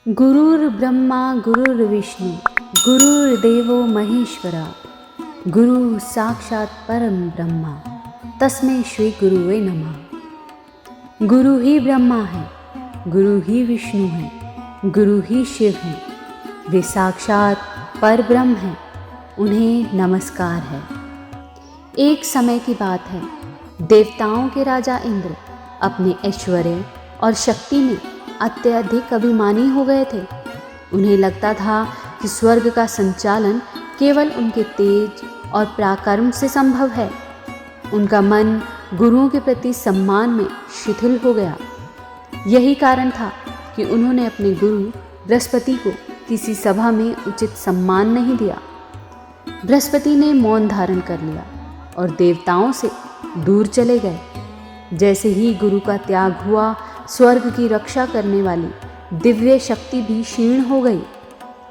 गुरुर्ब्रह्मा गुरुर्विष्णु गुरुर्देवो महेश्वरा गुरु साक्षात परम ब्रह्मा तस्मै श्री गुरुवे नमः। गुरु ही ब्रह्मा है, गुरु ही विष्णु है, गुरु ही शिव है, वे साक्षात परब्रह्म हैं, उन्हें नमस्कार है। एक समय की बात है, देवताओं के राजा इंद्र अपने ऐश्वर्य और शक्ति में अत्यधिक अभिमानी हो गए थे। उन्हें लगता था कि स्वर्ग का संचालन केवल उनके तेज और पराक्रम से संभव है। उनका मन गुरुओं के प्रति सम्मान में शिथिल हो गया। यही कारण था कि उन्होंने अपने गुरु बृहस्पति को किसी सभा में उचित सम्मान नहीं दिया। बृहस्पति ने मौन धारण कर लिया और देवताओं से दूर चले गए। जैसे ही गुरु का त्याग हुआ, स्वर्ग की रक्षा करने वाली दिव्य शक्ति भी क्षीण हो गई।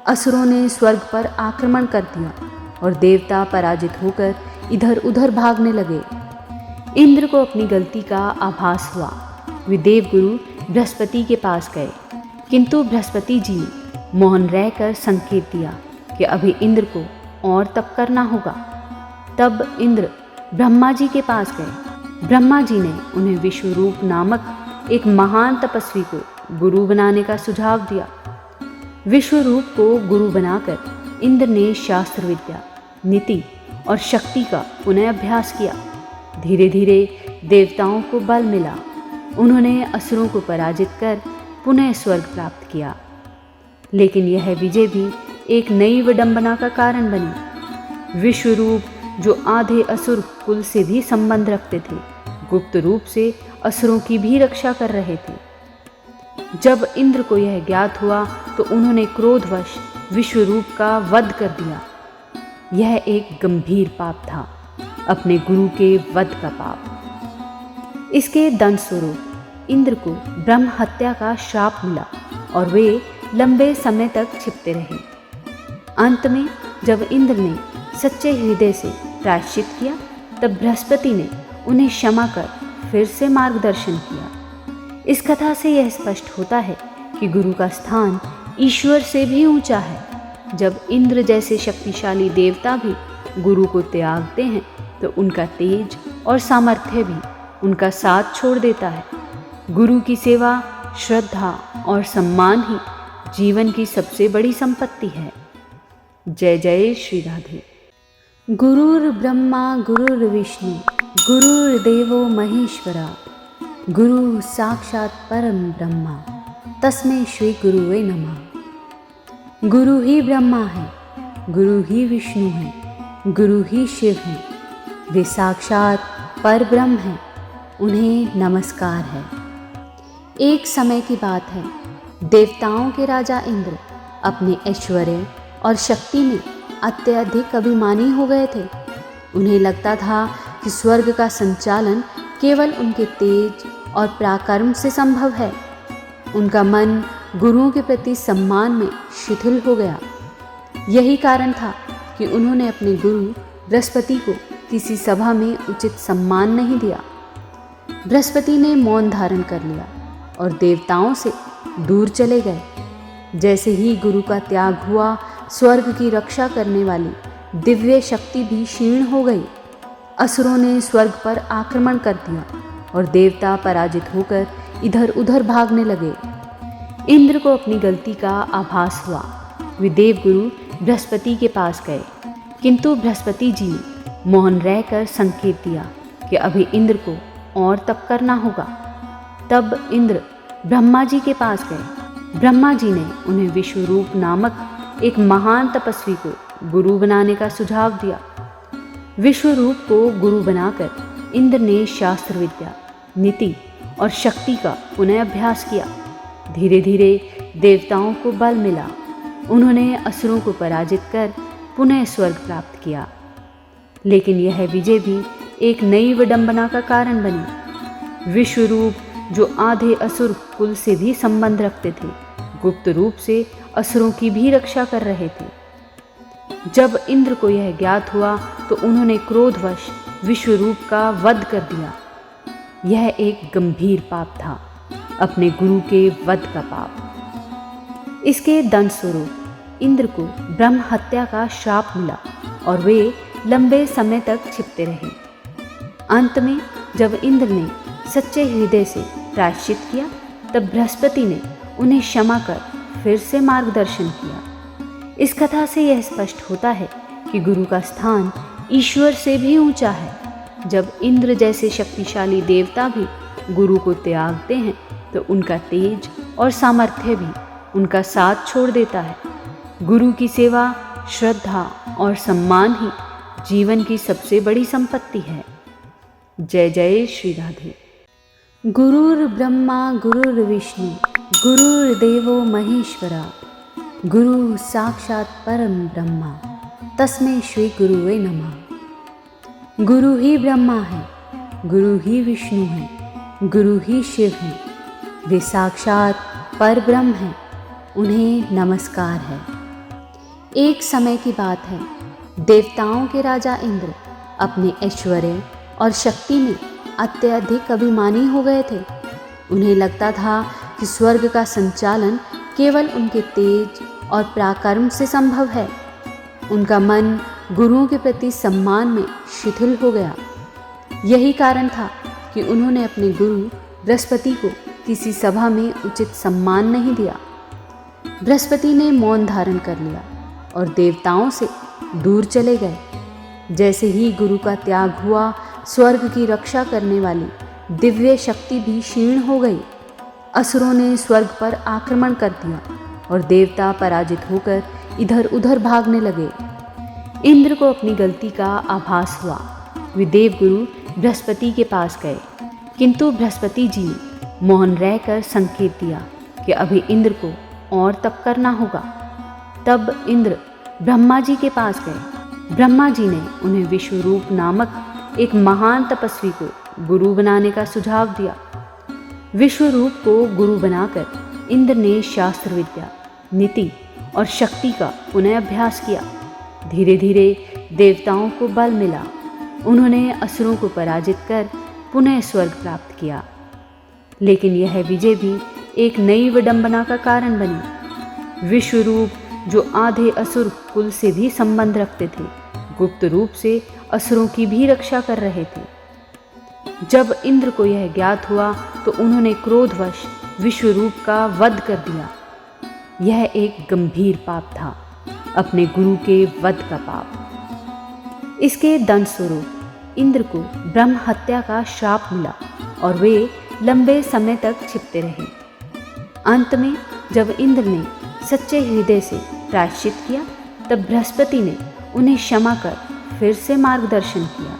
असुरों ने स्वर्ग पर आक्रमण कर दिया और देवता पराजित होकर इधर उधर भागने लगे। इंद्र को अपनी गलती का आभास हुआ। वे देवगुरु बृहस्पति के पास गए, किंतु बृहस्पति जी ने मौन रहकर संकेत दिया कि अभी इंद्र को और तप करना होगा। तब इंद्र ब्रह्मा जी के पास गए। ब्रह्मा जी ने उन्हें विश्वरूप नामक एक महान तपस्वी को गुरु बनाने का सुझाव दिया। विश्वरूप को गुरु बनाकर इंद्र ने शास्त्र विद्या, नीति और शक्ति का पुनः अभ्यास किया। धीरे धीरे देवताओं को बल मिला। उन्होंने असुरों को पराजित कर पुनः स्वर्ग प्राप्त किया। लेकिन यह विजय भी एक नई विडंबना का कारण बनी। विश्वरूप, जो आधे असुर कुल से भी संबंध रखते थे, गुप्त रूप से असुरों की भी रक्षा कर रहे थे। जब इंद्र को यह ज्ञात हुआ तो उन्होंने क्रोधवश विश्वरूप का वध कर दिया। यह एक गंभीर पाप था, अपने गुरु के वध का पाप। इसके दंड स्वरूप इंद्र को ब्रह्म हत्या का श्राप मिला और वे लंबे समय तक छिपते रहे। अंत में जब इंद्र ने सच्चे हृदय से प्रायश्चित किया, तब बृहस्पति ने उन्हें क्षमा कर फिर से मार्गदर्शन किया। इस कथा से यह स्पष्ट होता है कि गुरु का स्थान ईश्वर से भी ऊंचा है। जब इंद्र जैसे शक्तिशाली देवता भी गुरु को त्यागते हैं, तो उनका तेज और सामर्थ्य भी उनका साथ छोड़ देता है। गुरु की सेवा, श्रद्धा और सम्मान ही जीवन की सबसे बड़ी संपत्ति है। जय जय श्री राधे। गुरुर्ब्रह्मा गुरुर्विष्णु गुरुर्देवो महेश्वरा गुरु साक्षात परम ब्रह्मा तस्मै श्री गुरुवे नमः। गुरु ही ब्रह्मा है, गुरु ही विष्णु है, गुरु ही शिव है, वे साक्षात परब्रह्म हैं, उन्हें नमस्कार है। एक समय की बात है, देवताओं के राजा इंद्र अपने ऐश्वर्य और शक्ति में अत्यधिक अभिमानी हो गए थे। उन्हें लगता था कि स्वर्ग का संचालन केवल उनके तेज और पराक्रम से संभव है। उनका मन गुरुओं के प्रति सम्मान में शिथिल हो गया। यही कारण था कि उन्होंने अपने गुरु बृहस्पति को किसी सभा में उचित सम्मान नहीं दिया। बृहस्पति ने मौन धारण कर लिया और देवताओं से दूर चले गए। जैसे ही गुरु का त्याग हुआ, स्वर्ग की रक्षा करने वाली दिव्य शक्ति भी क्षीण हो गई। असुरों ने स्वर्ग पर आक्रमण कर दिया और देवता पराजित होकर इधर उधर भागने लगे। इंद्र को अपनी गलती का आभास हुआ। वे देवगुरु बृहस्पति के पास गए, किंतु बृहस्पति जी ने मौन रहकर संकेत दिया कि अभी इंद्र को और तप करना होगा। तब इंद्र ब्रह्मा जी के पास गए। ब्रह्मा जी ने उन्हें विश्वरूप नामक एक महान तपस्वी को गुरु बनाने का सुझाव दिया। विश्वरूप को गुरु बनाकर इंद्र ने शास्त्र विद्या, नीति और शक्ति का पुनः अभ्यास किया। धीरे धीरे देवताओं को बल मिला। उन्होंने असुरों को पराजित कर पुनः स्वर्ग प्राप्त किया। लेकिन यह विजय भी एक नई विडंबना का कारण बनी। विश्वरूप, जो आधे असुर कुल से भी संबंध रखते थे, गुप्त रूप से असुरों की भी रक्षा कर रहे थे। जब इंद्र को यह ज्ञात हुआ तो उन्होंने क्रोधवश विश्वरूप का वध कर दिया। यह एक गंभीर पाप था, अपने गुरु के वध का पाप। इसके दंड स्वरूप इंद्र को ब्रह्म हत्या का श्राप मिला और वे लंबे समय तक छिपते रहे। अंत में जब इंद्र ने सच्चे हृदय से प्रायश्चित किया, तब बृहस्पति ने उन्हें क्षमा कर फिर से मार्गदर्शन किया। इस कथा से यह स्पष्ट होता है कि गुरु का स्थान ईश्वर से भी ऊंचा है। जब इंद्र जैसे शक्तिशाली देवता भी गुरु को त्यागते हैं, तो उनका तेज और सामर्थ्य भी उनका साथ छोड़ देता है। गुरु की सेवा, श्रद्धा और सम्मान ही जीवन की सबसे बड़ी संपत्ति है। जय जय श्री राधे। गुरुर् ब्रह्मा गुरुर्विष्णु गुरुर्देवो महेश्वरा, गुरु साक्षात परम ब्रह्मा, तस्मै श्री गुरुवे नमः। गुरु ही ब्रह्मा है, गुरु ही विष्णु है, गुरु ही शिव है। वे साक्षात पर ब्रह्म हैं, उन्हें नमस्कार है। एक समय की बात है, देवताओं के राजा इंद्र अपने ऐश्वर्य और शक्ति में अत्यधिक अभिमानी हो गए थे। उन्हें लगता था कि स्वर्ग का संचालन केवल उनके तेज और पराक्रम से संभव है। उनका मन गुरुओं के प्रति सम्मान में शिथिल हो गया। यही कारण था कि उन्होंने अपने गुरु बृहस्पति को किसी सभा में उचित सम्मान नहीं दिया। बृहस्पति ने मौन धारण कर लिया और देवताओं से दूर चले गए। जैसे ही गुरु का त्याग हुआ, स्वर्ग की रक्षा करने वाली दिव्य शक्ति भी क्षीण हो गई। असुरों ने स्वर्ग पर आक्रमण कर दिया और देवता पराजित होकर इधर उधर भागने लगे। इंद्र को अपनी गलती का आभास हुआ। वे देवगुरु बृहस्पति के पास गए, किंतु बृहस्पति जी ने मौन रहकर संकेत दिया कि अभी इंद्र को और तप करना होगा। तब इंद्र ब्रह्मा जी के पास गए। ब्रह्मा जी ने उन्हें विश्वरूप नामक एक महान तपस्वी को गुरु बनाने का सुझाव दिया। विश्वरूप को गुरु बनाकर इंद्र ने शास्त्र विद्या, नीति और शक्ति का पुनः अभ्यास किया। धीरे धीरे देवताओं को बल मिला। उन्होंने असुरों को पराजित कर पुनः स्वर्ग प्राप्त किया। लेकिन यह विजय भी एक नई विडंबना का कारण बनी। विश्वरूप, जो आधे असुर कुल से भी संबंध रखते थे, गुप्त रूप से असुरों की भी रक्षा कर रहे थे। जब इंद्र को यह ज्ञात हुआ, तो उन्होंने क्रोधवश विश्वरूप का वध कर दिया। यह एक गंभीर पाप था, अपने गुरु के वध का पाप। इसके दंड स्वरूप इंद्र को ब्रह्म हत्या का श्राप मिला और वे लंबे समय तक छिपते रहे। अंत में जब इंद्र ने सच्चे हृदय से प्रायश्चित किया, तब बृहस्पति ने उन्हें क्षमा कर फिर से मार्गदर्शन किया।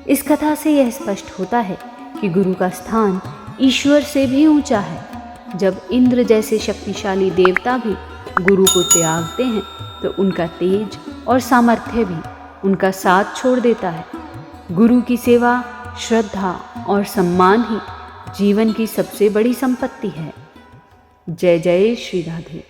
इस कथा से यह स्पष्ट होता है कि गुरु का स्थान ईश्वर से भी ऊंचा है। जब इंद्र जैसे शक्तिशाली देवता भी गुरु को त्यागते हैं, तो उनका तेज और सामर्थ्य भी उनका साथ छोड़ देता है। गुरु की सेवा, श्रद्धा और सम्मान ही जीवन की सबसे बड़ी संपत्ति है। जय जय श्री राधे।